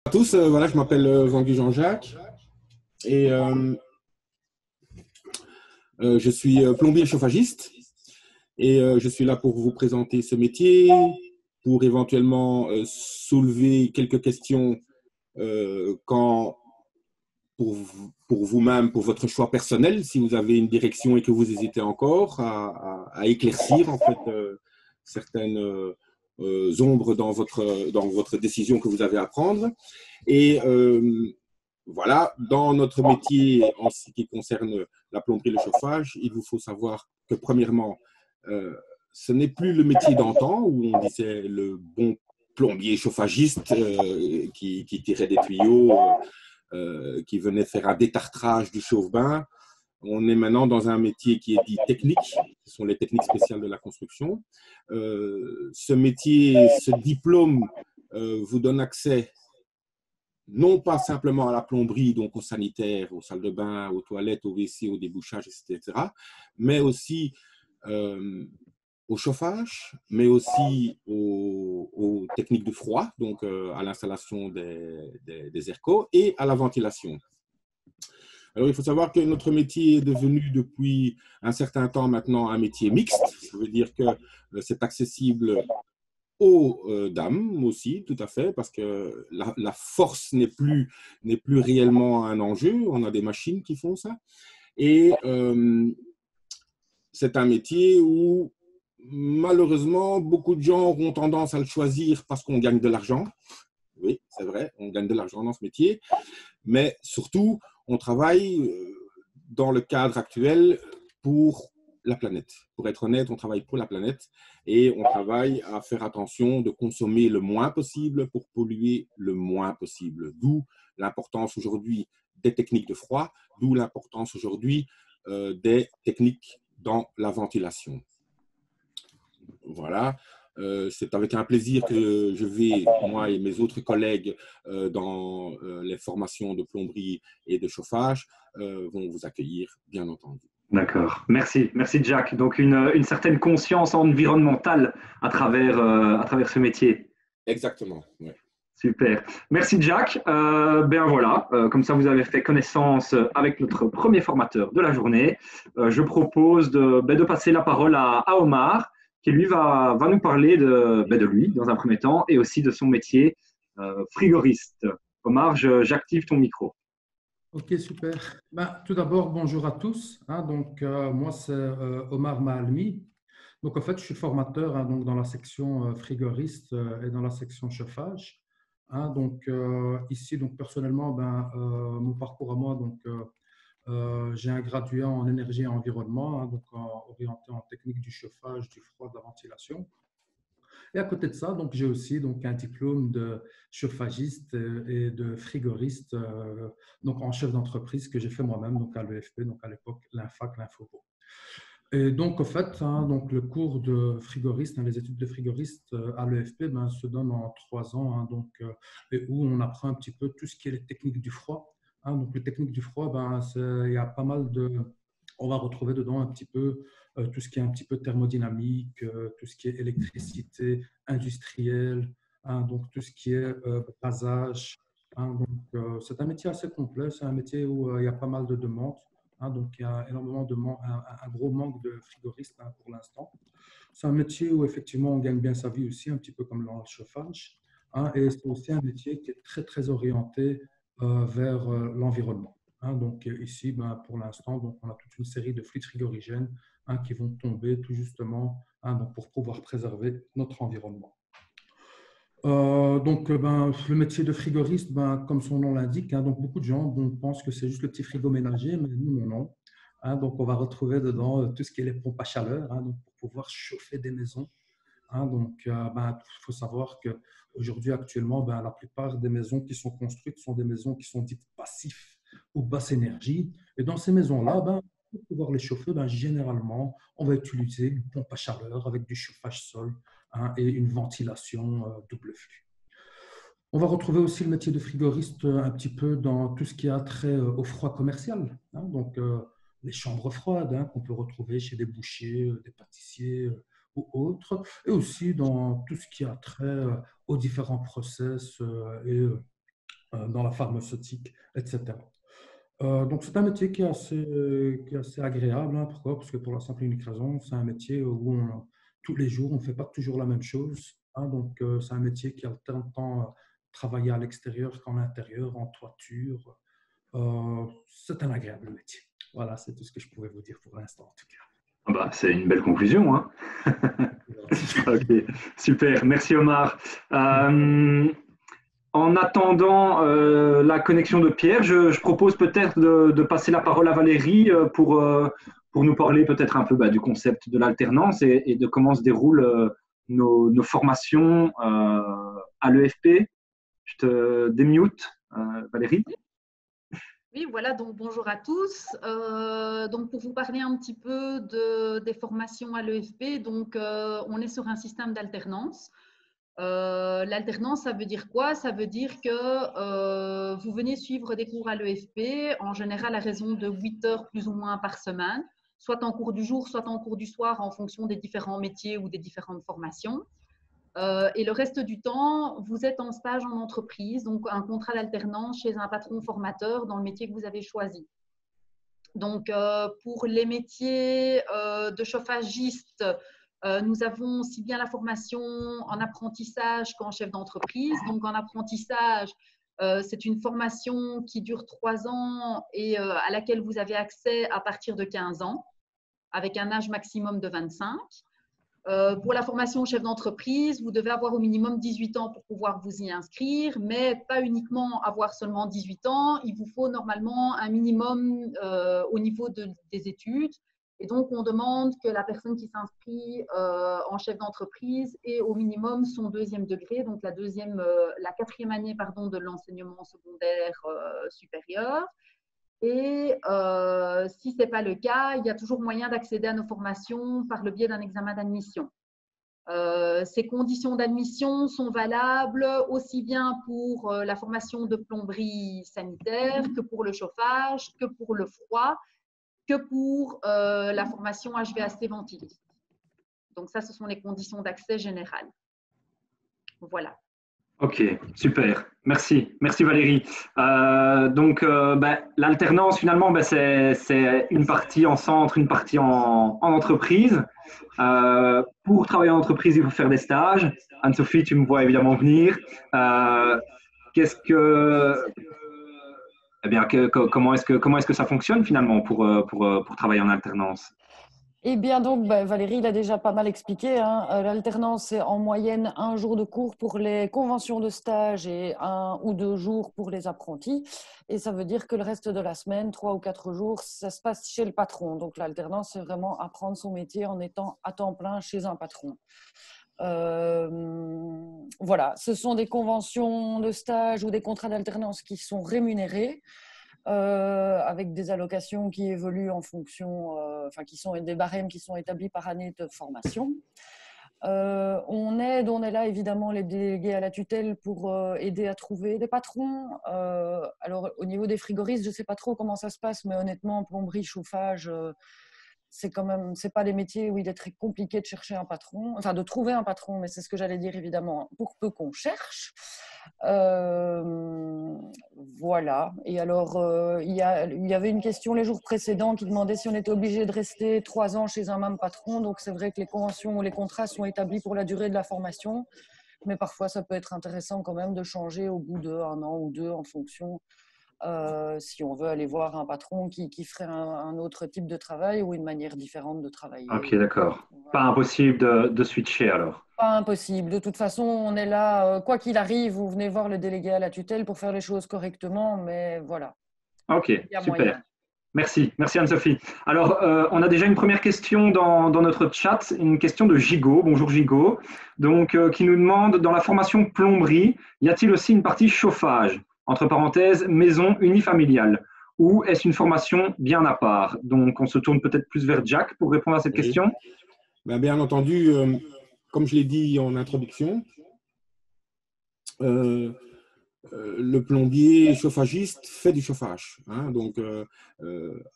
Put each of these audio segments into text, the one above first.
À tous, voilà, je m'appelle Jean-Guy Jean-Jacques et je suis plombier chauffagiste et je suis là pour vous présenter ce métier, pour éventuellement soulever quelques questions quand pour vous-même, pour votre choix personnel, si vous avez une direction et que vous hésitez encore à éclaircir en fait certaines ombres dans votre décision que vous avez à prendre. Et voilà, dans notre métier en ce qui concerne la plomberie et le chauffage, il vous faut savoir que premièrement, euh, ce n'est plus le métier d'antan où on disait le bon plombier chauffagiste qui tirait des tuyaux, qui venait faire un détartrage du chauffe-bain. On est maintenant dans un métier qui est dit technique, ce sont les techniques spéciales de la construction. Ce métier, ce diplôme vous donne accès non pas simplement à la plomberie, donc aux sanitaires, aux salles de bain, aux toilettes, aux WC, au débouchage, etc., mais aussi au chauffage, mais aussi aux techniques de froid, donc à l'installation des ERCO et à la ventilation. Alors, il faut savoir que notre métier est devenu depuis un certain temps maintenant un métier mixte. Ça veut dire que c'est accessible aux dames aussi, tout à fait, parce que la force n'est plus réellement un enjeu. On a des machines qui font ça. Et c'est un métier où, malheureusement, beaucoup de gens auront tendance à le choisir parce qu'on gagne de l'argent. Oui, c'est vrai, on gagne de l'argent dans ce métier. Mais surtout, on travaille dans le cadre actuel pour la planète. Pour être honnête, on travaille pour la planète et on travaille à faire attention de consommer le moins possible pour polluer le moins possible. D'où l'importance aujourd'hui des techniques de froid, d'où l'importance aujourd'hui des techniques dans la ventilation. Voilà. C'est avec un plaisir que je vais, moi et mes autres collègues, dans les formations de plomberie et de chauffage, vont vous accueillir, bien entendu. D'accord. Merci. Merci, Jack. Donc, une certaine conscience environnementale à travers ce métier. Exactement. Ouais. Super. Merci, Jack. Ben voilà, comme ça, vous avez fait connaissance avec notre premier formateur de la journée. Je propose de passer la parole à Omar, qui lui va nous parler de lui, dans un premier temps, et aussi de son métier frigoriste. Omar, j'active ton micro. Ok, super. Ben, tout d'abord, bonjour à tous. Moi, c'est Omar Mahalmi. Donc, en fait, je suis formateur donc, dans la section frigoriste et dans la section chauffage. Ici, donc, personnellement, mon parcours à moi, j'ai un graduat en énergie et environnement, orienté en technique du chauffage, du froid, de la ventilation. Et à côté de ça, donc, j'ai aussi donc, un diplôme de chauffagiste et de frigoriste donc, en chef d'entreprise que j'ai fait moi-même donc, à l'EFP, donc à l'époque l'INFAC, l'Infopo. Et donc, en fait, donc, le cours de frigoriste, les études de frigoriste à l'EFP se donnent en 3 ans, et où on apprend un petit peu tout ce qui est les techniques du froid. Donc, les techniques du froid, il y a pas mal de… On va retrouver dedans un petit peu tout ce qui est un petit peu thermodynamique, tout ce qui est électricité industrielle, donc tout ce qui est basage. C'est un métier assez complet, c'est un métier où il y a pas mal de demandes. Donc, il y a énormément de un gros manque de frigoristes pour l'instant. C'est un métier où effectivement on gagne bien sa vie aussi, un petit peu comme dans le chauffage. Et c'est aussi un métier qui est très, très orienté vers l'environnement. Ici, pour l'instant, donc, on a toute une série de fluides frigorigènes qui vont tomber tout justement donc pour pouvoir préserver notre environnement. Le métier de frigoriste, comme son nom l'indique, donc beaucoup de gens pensent que c'est juste le petit frigo ménager, mais nous, non. Donc, on va retrouver dedans tout ce qui est les pompes à chaleur, donc pour pouvoir chauffer des maisons. Il faut savoir qu'aujourd'hui, actuellement, la plupart des maisons qui sont construites sont des maisons qui sont dites passifs ou basse énergie. Et dans ces maisons-là, pour pouvoir les chauffer, généralement, on va utiliser une pompe à chaleur avec du chauffage sol et une ventilation double flux. On va retrouver aussi le métier de frigoriste un petit peu dans tout ce qui a trait au froid commercial. Les chambres froides qu'on peut retrouver chez des bouchers, des pâtissiers ou autres, et aussi dans tout ce qui a trait aux différents process dans la pharmaceutique, etc. Donc, c'est un métier qui est assez agréable. Hein. Pourquoi? Parce que pour la simple et unique raison, c'est un métier où tous les jours, on ne fait pas toujours la même chose. Hein. Donc, c'est un métier qui alterne tant travailler à l'extérieur qu'en intérieur, en toiture. C'est un agréable métier. Voilà, c'est tout ce que je pouvais vous dire pour l'instant, en tout cas. Ah bah, c'est une belle conclusion, hein. Ok, super. Merci Omar. En attendant la connexion de Pierre, je propose peut-être de passer la parole à Valérie pour nous parler peut-être un peu du concept de l'alternance et de comment se déroulent nos formations à l'EFP. Je te démute, Valérie. Oui, voilà, donc bonjour à tous. Donc pour vous parler un petit peu des formations à l'EFP, donc on est sur un système d'alternance. L'alternance, ça veut dire quoi? Ça veut dire que vous venez suivre des cours à l'EFP, en général à raison de 8 heures plus ou moins par semaine, soit en cours du jour, soit en cours du soir, en fonction des différents métiers ou des différentes formations. Et le reste du temps, vous êtes en stage en entreprise, donc un contrat d'alternance chez un patron formateur dans le métier que vous avez choisi. Donc, pour les métiers de chauffagiste, nous avons aussi bien la formation en apprentissage qu'en chef d'entreprise. Donc, en apprentissage, c'est une formation qui dure 3 ans et à laquelle vous avez accès à partir de 15 ans, avec un âge maximum de 25. Pour la formation chef d'entreprise, vous devez avoir au minimum 18 ans pour pouvoir vous y inscrire, mais pas uniquement avoir seulement 18 ans. Il vous faut normalement un minimum au niveau des études. Et donc, on demande que la personne qui s'inscrit en chef d'entreprise ait au minimum son 2e degré, donc la 4e année de l'enseignement secondaire supérieur. Et si ce n'est pas le cas, il y a toujours moyen d'accéder à nos formations par le biais d'un examen d'admission. Ces conditions d'admission sont valables aussi bien pour la formation de plomberie sanitaire que pour le chauffage, que pour le froid, que pour la formation HVAC ventiliste. Donc ça, ce sont les conditions d'accès générales. Voilà. Ok, super. Merci Valérie. L'alternance, finalement, c'est une partie en centre, une partie en entreprise. Pour travailler en entreprise, il faut faire des stages. Anne-Sophie, tu me vois évidemment venir. Comment est-ce que ça fonctionne finalement pour travailler en alternance? Eh bien, donc, Valérie l'a déjà pas mal expliqué. Hein. L'alternance, c'est en moyenne 1 jour de cours pour les conventions de stage et 1 ou 2 jours pour les apprentis. Et ça veut dire que le reste de la semaine, 3 ou 4 jours, ça se passe chez le patron. Donc, l'alternance, c'est vraiment apprendre son métier en étant à temps plein chez un patron. Voilà, ce sont des conventions de stage ou des contrats d'alternance qui sont rémunérés. Avec des allocations qui évoluent en fonction, qui sont des barèmes qui sont établis par année de formation. On est là évidemment les délégués à la tutelle pour aider à trouver des patrons. Alors au niveau des frigoristes, je ne sais pas trop comment ça se passe, mais honnêtement, plomberie, chauffage, c'est pas des métiers où il est très compliqué de chercher un patron, enfin de trouver un patron, mais c'est ce que j'allais dire évidemment, pour peu qu'on cherche. Voilà. Et alors, il y avait une question les jours précédents qui demandait si on était obligé de rester 3 ans chez un même patron. Donc, c'est vrai que les conventions ou les contrats sont établis pour la durée de la formation, mais parfois, ça peut être intéressant quand même de changer au bout d'1 an ou 2 en fonction. Si on veut aller voir un patron qui ferait un autre type de travail ou une manière différente de travailler. Ok, d'accord. Voilà. Pas impossible de switcher alors. Pas impossible. De toute façon, on est là, quoi qu'il arrive, vous venez voir le délégué à la tutelle pour faire les choses correctement, mais voilà. Ok, super. Merci Anne-Sophie. Alors, on a déjà une première question dans notre chat, une question de Gigot. Bonjour Gigot. Donc, qui nous demande, dans la formation plomberie, y a-t-il aussi une partie chauffage, entre parenthèses, maison unifamiliale, ou est-ce une formation bien à part? Donc, on se tourne peut-être plus vers Jack pour répondre à cette question. Bien entendu, comme je l'ai dit en introduction, le plombier chauffagiste fait du chauffage. Hein, donc,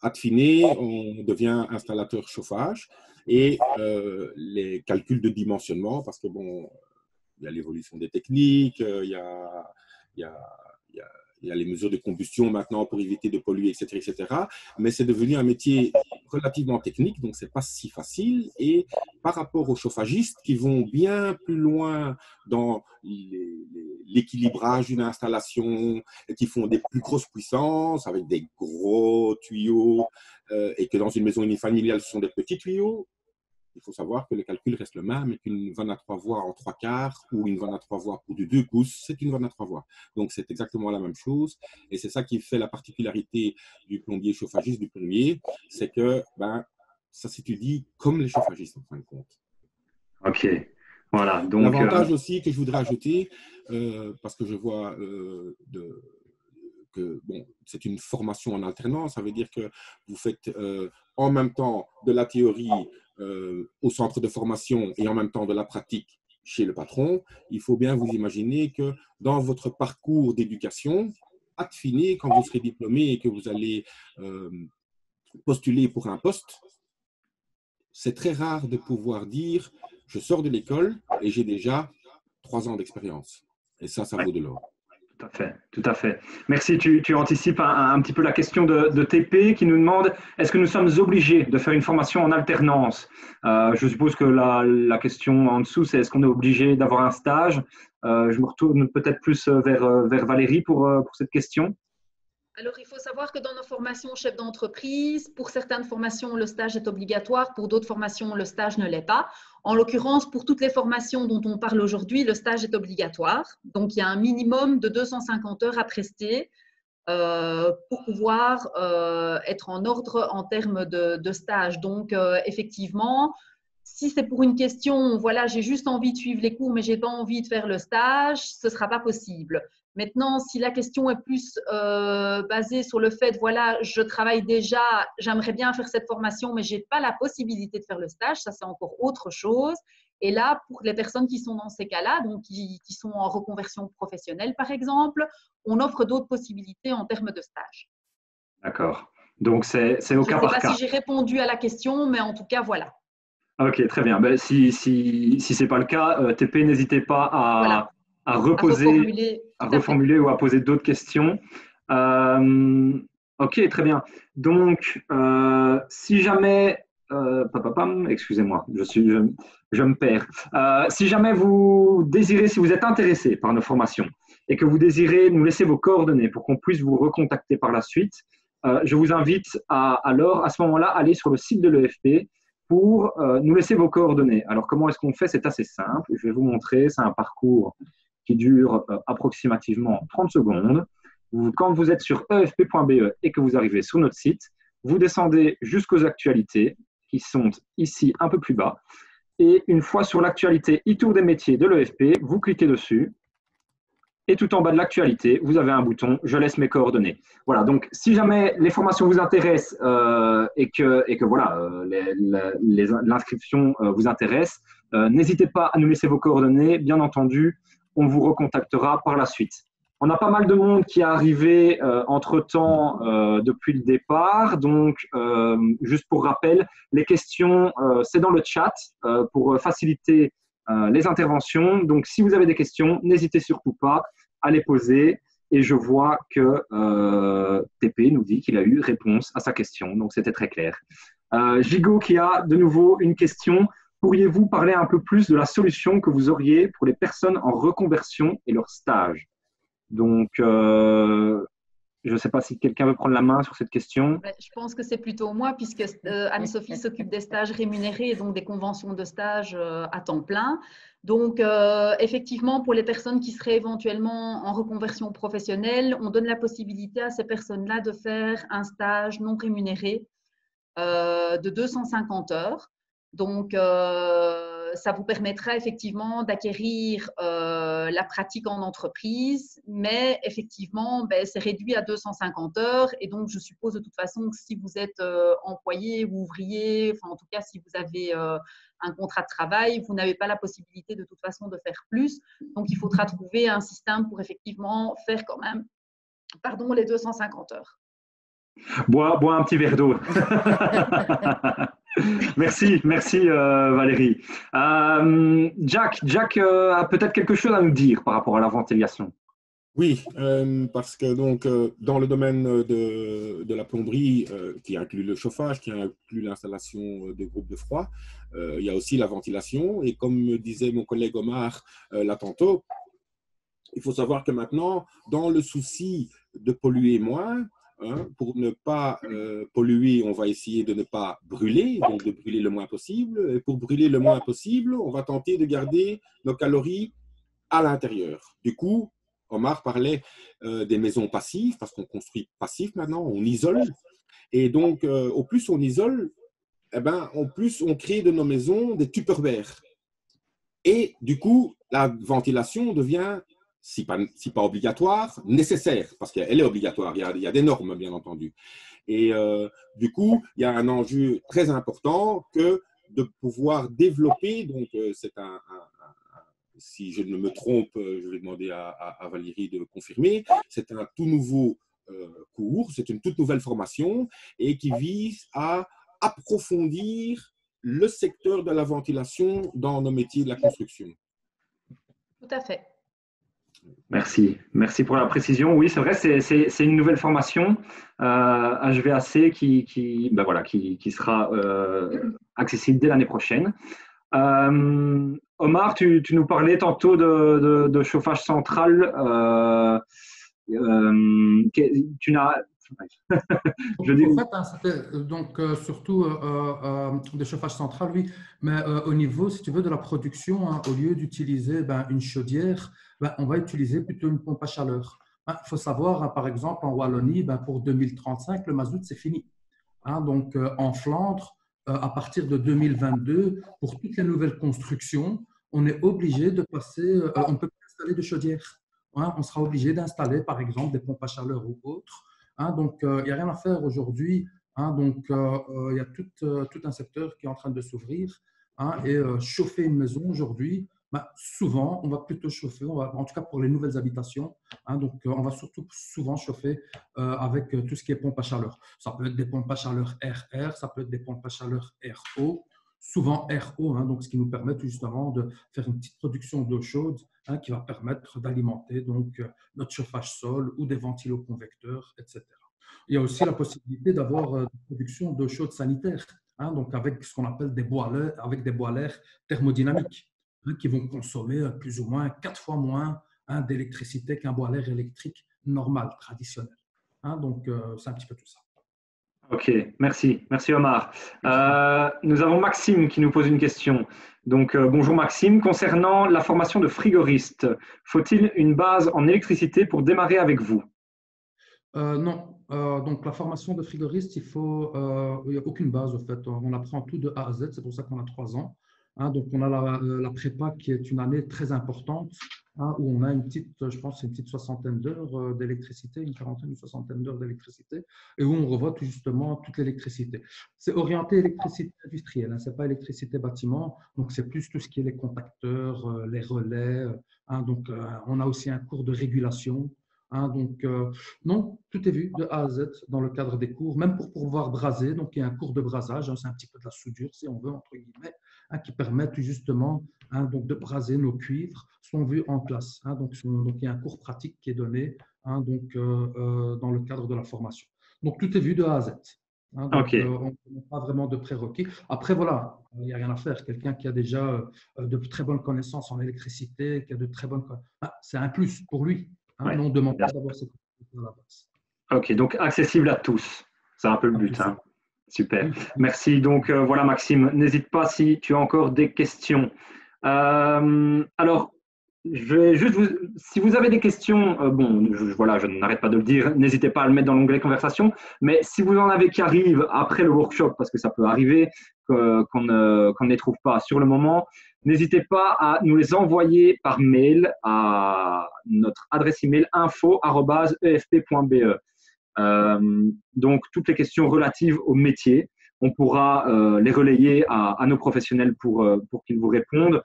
ad fine, on devient installateur chauffage et les calculs de dimensionnement, parce que bon, il y a l'évolution des techniques, il y a il y a les mesures de combustion maintenant pour éviter de polluer, etc., etc. Mais c'est devenu un métier relativement technique, donc c'est pas si facile. Et par rapport aux chauffagistes qui vont bien plus loin dans l'équilibrage d'une installation, et qui font des plus grosses puissances avec des gros tuyaux, et que dans une maison unifamiliale, ce sont des petits tuyaux. Il faut savoir que le calcul reste le même et qu'une vanne à 3 voies en 3/4 ou une vanne à 3 voies pour du 2 pouces, c'est une vanne à 3 voies. Donc, c'est exactement la même chose. Et c'est ça qui fait la particularité du plombier chauffagiste, du plombier, c'est que ça s'étudie comme les chauffagistes, en fin de compte. Ok, voilà. Donc, l'avantage aussi que je voudrais ajouter, parce que je vois que c'est une formation en alternance, ça veut dire que vous faites en même temps de la théorie au centre de formation et en même temps de la pratique chez le patron. Il faut bien vous imaginer que dans votre parcours d'éducation, à fini, quand vous serez diplômé et que vous allez postuler pour un poste, c'est très rare de pouvoir dire « je sors de l'école et j'ai déjà 3 ans d'expérience ». Et ça vaut de l'or. Tout à fait, tout à fait. Merci. Tu anticipes un petit peu la question de TP qui nous demande est-ce que nous sommes obligés de faire une formation en alternance? Je suppose que la question en dessous, c'est est-ce qu'on est obligé d'avoir un stage? Je me retourne peut-être plus vers Valérie pour cette question. Alors, il faut savoir que dans nos formations chefs d'entreprise, pour certaines formations, le stage est obligatoire, pour d'autres formations, le stage ne l'est pas. En l'occurrence, pour toutes les formations dont on parle aujourd'hui, le stage est obligatoire. Donc, il y a un minimum de 250 heures à prester pour pouvoir être en ordre en termes de stage. Donc, effectivement, si c'est pour une question, voilà, j'ai juste envie de suivre les cours, mais je n'ai pas envie de faire le stage, ce ne sera pas possible. Maintenant, si la question est plus basée sur le fait, voilà, je travaille déjà, j'aimerais bien faire cette formation, mais je n'ai pas la possibilité de faire le stage, ça c'est encore autre chose. Et là, pour les personnes qui sont dans ces cas-là, donc qui sont en reconversion professionnelle par exemple, on offre d'autres possibilités en termes de stage. D'accord. Donc, c'est au cas par cas. Je ne sais pas si j'ai répondu à la question, mais en tout cas, voilà. Ok, très bien. Ben, si ce n'est pas le cas, TP, n'hésitez pas à reformuler ou à poser d'autres questions. Ok, très bien. Donc, si jamais, excusez-moi, je me perds. Si jamais vous désirez, si vous êtes intéressé par nos formations et que vous désirez nous laisser vos coordonnées pour qu'on puisse vous recontacter par la suite, je vous invite alors, à ce moment-là, aller sur le site de l'EFP pour nous laisser vos coordonnées. Alors, comment est-ce qu'on fait? C'est assez simple. Je vais vous montrer. C'est un parcours qui dure approximativement 30 secondes. Quand vous êtes sur efp.be et que vous arrivez sur notre site, vous descendez jusqu'aux actualités qui sont ici un peu plus bas. Et une fois sur l'actualité e-tour des métiers de l'EFP, vous cliquez dessus. Et tout en bas de l'actualité, vous avez un bouton « Je laisse mes coordonnées ». Voilà, donc si jamais les formations vous intéressent et que voilà, l'inscription vous intéresse, n'hésitez pas à nous laisser vos coordonnées. Bien entendu, on vous recontactera par la suite. On a pas mal de monde qui est arrivé entre-temps depuis le départ. Donc, juste pour rappel, les questions, c'est dans le chat pour faciliter les interventions. Donc, si vous avez des questions, n'hésitez surtout pas à les poser. Et je vois que TP nous dit qu'il a eu réponse à sa question. Donc, c'était très clair. Gigo qui a de nouveau une question. Pourriez-vous parler un peu plus de la solution que vous auriez pour les personnes en reconversion et leur stage? Donc, je ne sais pas si quelqu'un veut prendre la main sur cette question. Je pense que c'est plutôt moi, puisque Anne-Sophie s'occupe des stages rémunérés et donc des conventions de stage à temps plein. Donc, effectivement, pour les personnes qui seraient éventuellement en reconversion professionnelle, on donne la possibilité à ces personnes-là de faire un stage non rémunéré de 250 heures. Donc, ça vous permettra effectivement d'acquérir la pratique en entreprise, mais effectivement, c'est réduit à 250 heures. Et donc, je suppose de toute façon que si vous êtes employé ou ouvrier, enfin en tout cas, si vous avez un contrat de travail, vous n'avez pas la possibilité de toute façon de faire plus. Donc, il faudra trouver un système pour effectivement faire quand même, les 250 heures. Bois un petit verre d'eau. Merci Valérie. Jack a peut-être quelque chose à nous dire par rapport à la ventilation. Oui, parce que donc dans le domaine de la plomberie, qui inclut le chauffage, qui inclut l'installation de groupes de froid, il y a aussi la ventilation. Et comme me disait mon collègue Omar là tantôt, il faut savoir que maintenant, dans le souci de polluer moins, hein, pour ne pas polluer, on va essayer de ne pas brûler, donc de brûler le moins possible. Et pour brûler le moins possible, on va tenter de garder nos calories à l'intérieur. Du coup, Omar parlait des maisons passives, parce qu'on construit passif maintenant, on isole. Et donc, au plus on isole, eh ben, au plus on crée de nos maisons des tupperwares. Et du coup, la ventilation devient, si pas obligatoire, nécessaire, parce qu'elle est obligatoire, il y a des normes, bien entendu. Et du coup, il y a un enjeu très important que de pouvoir développer, donc c'est si je ne me trompe, je vais demander à Valérie de confirmer, c'est un tout nouveau cours, c'est une toute nouvelle formation et qui vise à approfondir le secteur de la ventilation dans nos métiers de la construction. Tout à fait. Merci. Merci pour la précision. Oui, c'est vrai, c'est une nouvelle formation HVAC qui sera accessible dès l'année prochaine. Omar, tu nous parlais tantôt de chauffage central. Tu n'as. Je dis... En fait, hein, c'était donc surtout des chauffages central, oui, mais au niveau, si tu veux, de la production, hein, au lieu d'utiliser une chaudière, on va utiliser plutôt une pompe à chaleur. Il faut savoir, hein, par exemple, en Wallonie, pour 2035, le mazout, c'est fini. Hein, donc, en Flandre, à partir de 2022, pour toutes les nouvelles constructions, on est obligé de passer, on ne peut pas installer de chaudière. Hein, on sera obligé d'installer, par exemple, des pompes à chaleur ou autres. Hein, donc, il n'y a rien à faire aujourd'hui. Hein, donc, il y a tout un secteur qui est en train de s'ouvrir. Hein, et chauffer une maison aujourd'hui, souvent, on va plutôt chauffer, en tout cas pour les nouvelles habitations. Hein, donc, on va surtout souvent chauffer avec tout ce qui est pompe à chaleur. Ça peut être des pompes à chaleur RR, ça peut être des pompes à chaleur RO, souvent RO, hein, donc ce qui nous permet justement de faire une petite production d'eau chaude, hein, qui va permettre d'alimenter donc notre chauffage sol ou des ventiloconvecteurs, etc. Il y a aussi la possibilité d'avoir une production d'eau chaude sanitaire, hein, donc avec ce qu'on appelle des boilers thermodynamiques, hein, qui vont consommer plus ou moins 4 fois moins, hein, d'électricité qu'un boiler électrique normal, traditionnel. Hein, donc, c'est un petit peu tout ça. Ok, merci. Merci Omar. Nous avons Maxime qui nous pose une question. Donc, bonjour Maxime. Concernant la formation de frigoriste, faut-il une base en électricité pour démarrer avec vous? Non. Donc, la formation de frigoriste, il n'y a aucune base, en fait. On apprend tout de A à Z, c'est pour ça qu'on a 3 ans. Hein, donc, on a la prépa qui est une année très importante, hein, où on a une petite, je pense, une petite soixantaine d'heures d'électricité, une quarantaine ou soixantaine d'heures d'électricité, et où on revoit justement toute l'électricité. C'est orienté électricité industrielle, hein, ce n'est pas électricité bâtiment, donc c'est plus tout ce qui est les contacteurs, les relais. Hein, donc, on a aussi un cours de régulation. Hein, donc, non, tout est vu de A à Z dans le cadre des cours, même pour pouvoir braser. Donc, il y a un cours de brasage, hein, c'est un petit peu de la soudure, si on veut, entre guillemets, hein, qui permettent justement, hein, donc de braser nos cuivres, sont vus en classe. Hein, donc, il y a un cours pratique qui est donné, hein, donc, dans le cadre de la formation. Donc, tout est vu de A à Z. Hein, donc, okay. On n'a pas vraiment de prérequis. Après, voilà, il n'y a rien à faire. Quelqu'un qui a déjà de très bonnes connaissances en électricité, qui a de très bonnes... c'est un plus pour lui. Hein, ouais. On ne demande pas d'avoir cette à la base. Ok, donc accessible à tous. C'est un peu le but. Hein. Super. Merci. Donc voilà, Maxime, n'hésite pas si tu as encore des questions. Alors, je vais juste si vous avez des questions, je n'arrête pas de le dire, n'hésitez pas à le mettre dans l'onglet conversation. Mais si vous en avez qui arrivent après le workshop, parce que ça peut arriver qu'on ne les trouve pas sur le moment, n'hésitez pas à nous les envoyer par mail à notre adresse email info@efp.be. Donc, toutes les questions relatives au métier, on pourra les relayer à nos professionnels pour qu'ils vous répondent.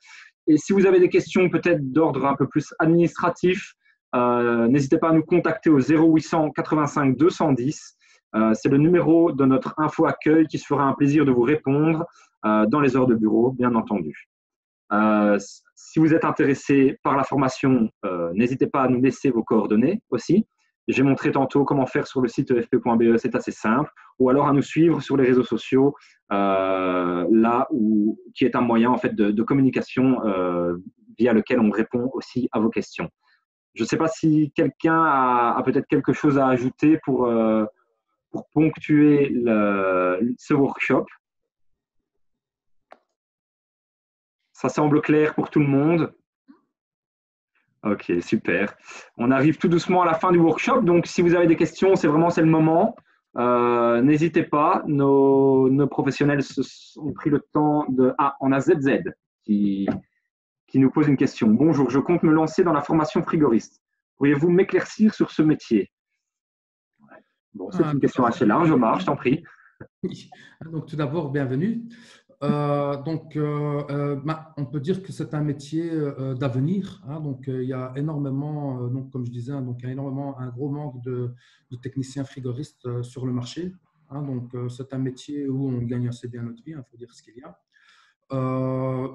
Et si vous avez des questions peut-être d'ordre un peu plus administratif, n'hésitez pas à nous contacter au 0800 85 210. C'est le numéro de notre info accueil qui se fera un plaisir de vous répondre dans les heures de bureau, bien entendu. Si vous êtes intéressé par la formation, n'hésitez pas à nous laisser vos coordonnées aussi. J'ai montré tantôt comment faire sur le site efp.be, c'est assez simple. Ou alors à nous suivre sur les réseaux sociaux, qui est un moyen en fait, de communication via lequel on répond aussi à vos questions. Je ne sais pas si quelqu'un a peut-être quelque chose à ajouter pour ponctuer ce workshop. Ça semble clair pour tout le monde. Ok, super. On arrive tout doucement à la fin du workshop. Donc, si vous avez des questions, c'est le moment. N'hésitez pas. Nos professionnels ont pris le temps de… Ah, on a ZZ qui nous pose une question. Bonjour, je compte me lancer dans la formation frigoriste. Pourriez-vous m'éclaircir sur ce métier? Bon, c'est une question assez large, Omar, je t'en prie. Oui. Donc, tout d'abord, bienvenue. On peut dire que c'est un métier d'avenir. Donc, il y a énormément, comme je disais, donc, il y a énormément, un gros manque de techniciens frigoristes sur le marché. Donc, c'est un métier où on gagne assez bien notre vie, il faut dire ce qu'il y a.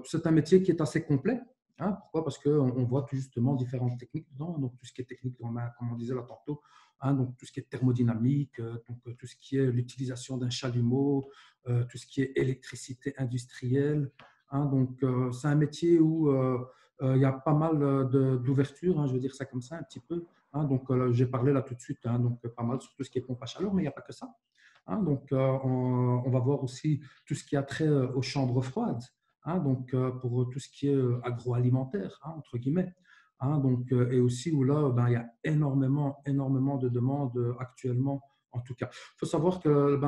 C'est un métier qui est assez complet. Pourquoi? Parce qu'on voit tout justement différentes techniques dedans. Donc, tout ce qui est technique, comme on disait là tantôt, donc tout ce qui est thermodynamique, donc tout ce qui est l'utilisation d'un chalumeau, tout ce qui est électricité industrielle. Donc, c'est un métier où il y a pas mal d'ouverture, je veux dire ça comme ça un petit peu. Donc, j'ai parlé là tout de suite, donc pas mal sur tout ce qui est pompe à chaleur, mais il n'y a pas que ça. Donc, on va voir aussi tout ce qui a trait aux chambres froides, donc pour tout ce qui est agroalimentaire, entre guillemets. Donc, et aussi où là, il y a énormément de demandes actuellement, en tout cas. Il faut savoir que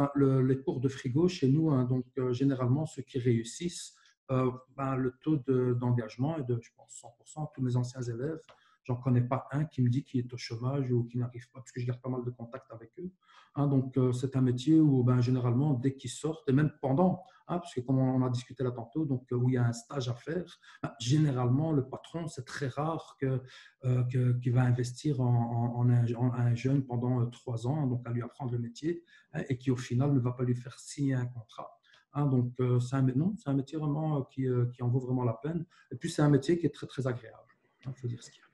les cours de frigo chez nous, donc généralement, ceux qui réussissent, le taux d'engagement est de, je pense, 100%. Tous mes anciens élèves, j'en connais pas un qui me dit qu'il est au chômage ou qui n'arrive pas, parce que je garde pas mal de contacts avec eux. Donc, c'est un métier où, généralement, dès qu'ils sortent, et même pendant, parce que comme on a discuté là tantôt, donc, où il y a un stage à faire, généralement, le patron, c'est très rare qu'il va investir en un jeune pendant 3 ans, donc à lui apprendre le métier, et qui, au final, ne va pas lui faire signer un contrat. Donc, c'est un métier vraiment qui en vaut vraiment la peine. Et puis, c'est un métier qui est très, très agréable. Il faut dire ce qu'il y a.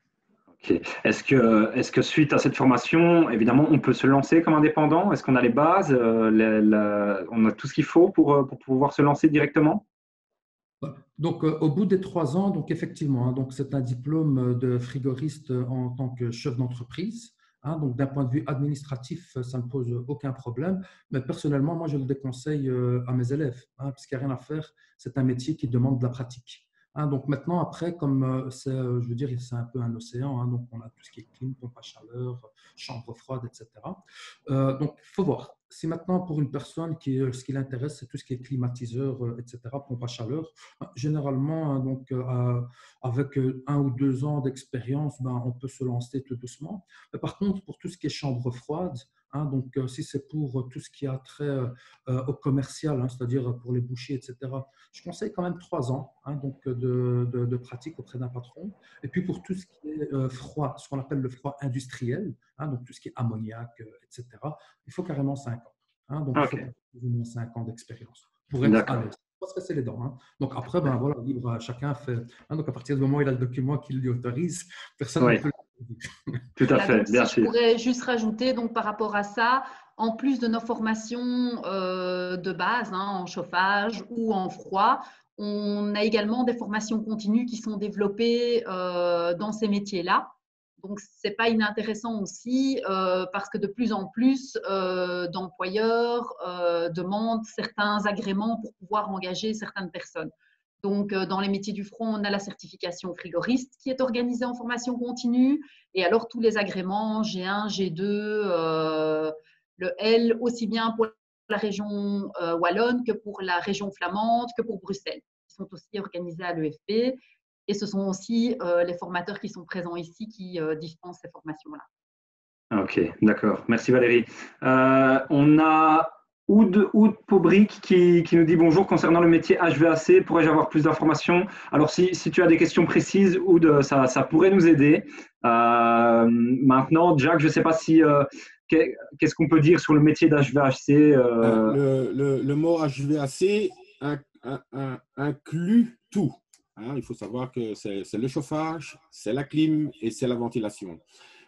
Okay. Est-ce que suite à cette formation, évidemment, on peut se lancer comme indépendant? Est-ce qu'on a les bases, on a tout ce qu'il faut pour pouvoir se lancer directement? Donc, au bout des 3 ans, donc effectivement, donc c'est un diplôme de frigoriste en tant que chef d'entreprise. Donc, d'un point de vue administratif, ça ne pose aucun problème. Mais personnellement, moi, je le déconseille à mes élèves, parce qu'il n'y a rien à faire. C'est un métier qui demande de la pratique. Donc maintenant, après, comme je veux dire, c'est un peu un océan, donc on a tout ce qui est clim, pompe à chaleur, chambre froide, etc. Donc, il faut voir. Si maintenant, pour une personne ce qui l'intéresse, c'est tout ce qui est climatiseur, etc., pompe à chaleur, généralement, donc, avec 1 ou 2 ans d'expérience, on peut se lancer tout doucement. Mais par contre, pour tout ce qui est chambre froide, donc, si c'est pour tout ce qui a trait au commercial, c'est-à-dire pour les bouchers, etc., je conseille quand même 3 ans donc de pratique auprès d'un patron. Et puis, pour tout ce qui est froid, ce qu'on appelle le froid industriel, donc tout ce qui est ammoniac, etc., il faut carrément 5 ans. Donc, il faut plus ou moins 5 ans d'expérience pour être à l'aise. Il faut se casser les dents. Donc, après, voilà, libre, chacun fait. Donc, à partir du moment où il a le document qui lui autorise, personne ne peut. Tout à fait, bien sûr. Je pourrais juste rajouter donc, par rapport à ça, en plus de nos formations de base en chauffage ou en froid, on a également des formations continues qui sont développées dans ces métiers-là. Donc, ce n'est pas inintéressant aussi parce que de plus en plus d'employeurs demandent certains agréments pour pouvoir engager certaines personnes. Donc, dans les métiers du front, on a la certification frigoriste qui est organisée en formation continue. Et alors, tous les agréments, G1, G2, le L, aussi bien pour la région wallonne que pour la région flamande, que pour Bruxelles, qui sont aussi organisés à l'EFP. Et ce sont aussi les formateurs qui sont présents ici qui dispensent ces formations-là. Ok, d'accord. Merci Valérie. On a Oud Paubric qui nous dit bonjour concernant le métier HVAC. Pourrais-je avoir plus d'informations? Alors, si tu as des questions précises, Oud, ça pourrait nous aider. Maintenant, Jack, je ne sais pas si… qu'est-ce qu'on peut dire sur le métier d'HVAC? Le mot HVAC inclut tout. hein. Il faut savoir que c'est le chauffage, c'est la clim et c'est la ventilation.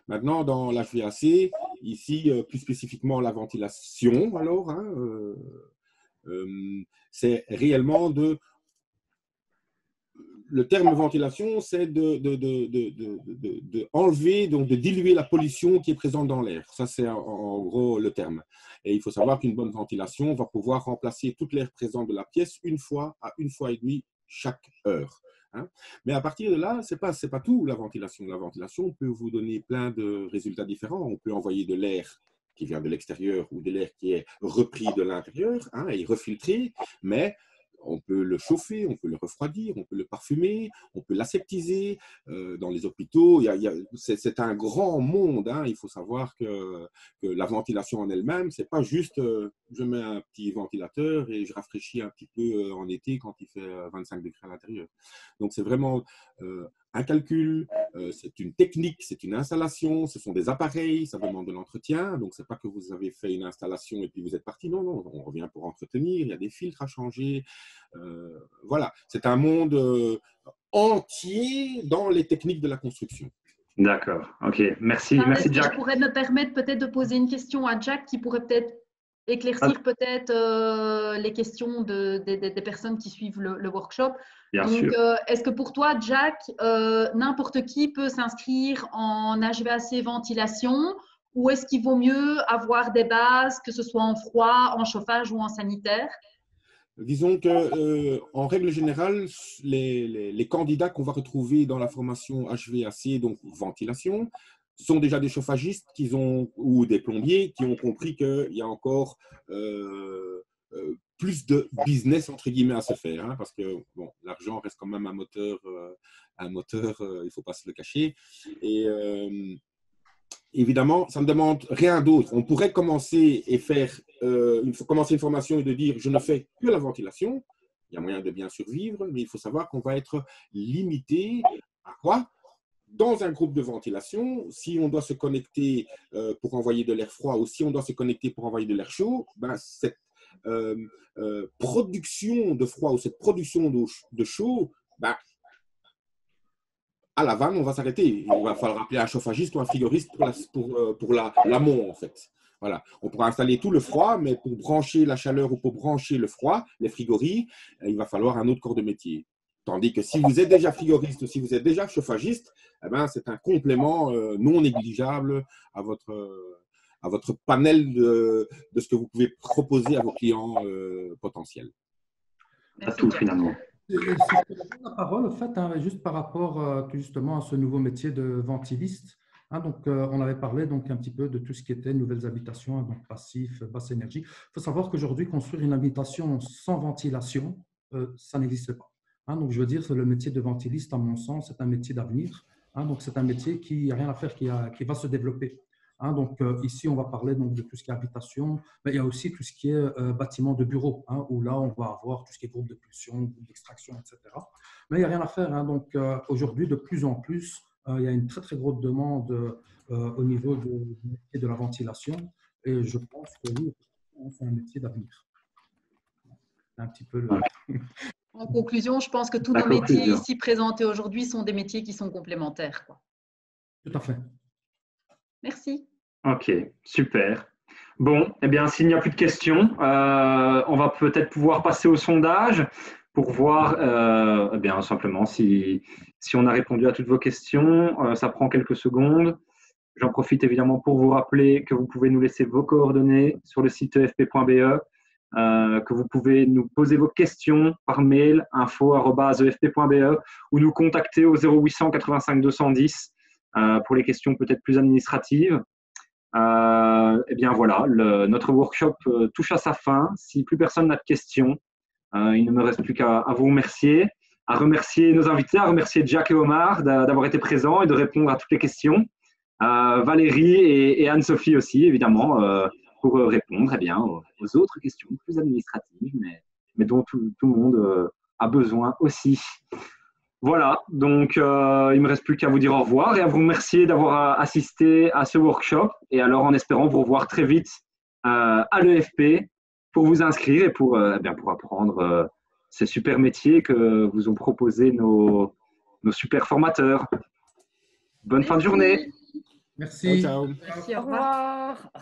Maintenant, dans l'HVAC, ici, plus spécifiquement la ventilation, alors, hein, c'est réellement le terme ventilation, c'est de enlever, donc de diluer la pollution qui est présente dans l'air. Ça, c'est en gros le terme. Et il faut savoir qu'une bonne ventilation va pouvoir remplacer toute l'air présent de la pièce une fois à une fois et demie chaque heure. Hein. Mais à partir de là, c'est pas tout la ventilation. La ventilation peut vous donner plein de résultats différents. On peut envoyer de l'air qui vient de l'extérieur ou de l'air qui est repris de l'intérieur, hein, et refiltré, mais on peut le chauffer, on peut le refroidir, on peut le parfumer, on peut l'aseptiser. Dans les hôpitaux, c'est un grand monde. Hein. Il faut savoir que la ventilation en elle-même, c'est pas juste je mets un petit ventilateur et je rafraîchis un petit peu en été quand il fait 25 degrés à l'intérieur. Donc c'est vraiment un calcul, c'est une technique, c'est une installation, ce sont des appareils, ça demande de l'entretien. Donc, ce n'est pas que vous avez fait une installation et puis vous êtes parti. Non, non, on revient pour entretenir, il y a des filtres à changer. Voilà, c'est un monde entier dans les techniques de la construction. D'accord, ok. Merci, merci Jack. Je pourrais me permettre peut-être de poser une question à Jack qui pourrait peut-être éclaircir peut-être les questions des personnes qui suivent le workshop. Bien Donc, sûr. est-ce que pour toi, Jack, n'importe qui peut s'inscrire en HVAC ventilation ou est-ce qu'il vaut mieux avoir des bases, que ce soit en froid, en chauffage ou en sanitaire? Disons qu'en règle générale, les candidats qu'on va retrouver dans la formation HVAC, donc ventilation, sont déjà des chauffagistes ou des plombiers qui ont compris qu'il y a encore plus de business entre guillemets à se faire, hein, parce que bon, l'argent reste quand même un moteur, il ne faut pas se le cacher. Et évidemment, ça ne demande rien d'autre. On pourrait commencer et commencer une formation et de dire je ne fais que la ventilation. Il y a moyen de bien survivre, mais il faut savoir qu'on va être limité à quoi? Dans un groupe de ventilation, si on doit se connecter pour envoyer de l'air froid ou si on doit se connecter pour envoyer de l'air chaud, ben cette production de froid ou cette production de chaud, ben, à la vanne, on va s'arrêter. Il va falloir appeler un chauffagiste ou un frigoriste pour l'amont, en fait. Voilà. On pourra installer tout le froid, mais pour brancher la chaleur ou pour brancher le froid, les frigories, il va falloir un autre corps de métier. Tandis que si vous êtes déjà frigoriste ou si vous êtes déjà chauffagiste, eh ben, c'est un complément non négligeable à votre panel de ce que vous pouvez proposer à vos clients potentiels. À tout, finalement. C'est la parole, en fait, hein, juste par rapport justement à ce nouveau métier de ventiliste. Hein, donc, on avait parlé donc un petit peu de tout ce qui était nouvelles habitations, hein, donc passif, basse énergie. Il faut savoir qu'aujourd'hui, construire une habitation sans ventilation, ça n'existe pas. Hein, donc, je veux dire, le métier de ventiliste, à mon sens, c'est un métier d'avenir. Hein, donc, c'est un métier qui n'a rien à faire, qui va se développer. Hein, donc, ici, on va parler donc, de tout ce qui est habitation, mais il y a aussi tout ce qui est bâtiment de bureau, hein, où là, on va avoir tout ce qui est groupe de pulsion, groupe d'extraction, etc. Mais il n'y a rien à faire. Hein, donc, aujourd'hui, de plus en plus, il y a une très, très grosse demande au niveau du métier de la ventilation. Et je pense que oui, c'est un métier d'avenir. Un petit peu le… En conclusion, je pense que tous nos métiers ici présentés aujourd'hui sont des métiers qui sont complémentaires, quoi. Tout à fait. Merci. Ok, super. Bon, eh bien, s'il n'y a plus de questions, on va peut-être pouvoir passer au sondage pour voir eh bien, simplement si on a répondu à toutes vos questions. Ça prend quelques secondes. J'en profite évidemment pour vous rappeler que vous pouvez nous laisser vos coordonnées sur le site efp.be, que vous pouvez nous poser vos questions par mail info@efp.be ou nous contacter au 0800 85 210 pour les questions peut-être plus administratives. Eh bien voilà, notre workshop touche à sa fin. Si plus personne n'a de questions, il ne me reste plus qu'à vous remercier, à remercier nos invités, à remercier Jack et Omar d'avoir été présents et de répondre à toutes les questions. Valérie et Anne-Sophie aussi, évidemment, pour répondre eh bien, aux autres questions plus administratives, mais dont tout le monde a besoin aussi. Voilà, donc il ne me reste plus qu'à vous dire au revoir et à vous remercier d'avoir assisté à ce workshop. Et alors, en espérant vous revoir très vite à l'EFP pour vous inscrire et pour apprendre ces super métiers que vous ont proposé nos super formateurs. Bonne fin de journée. Merci. Ciao, ciao. Merci, Au au revoir. revoir.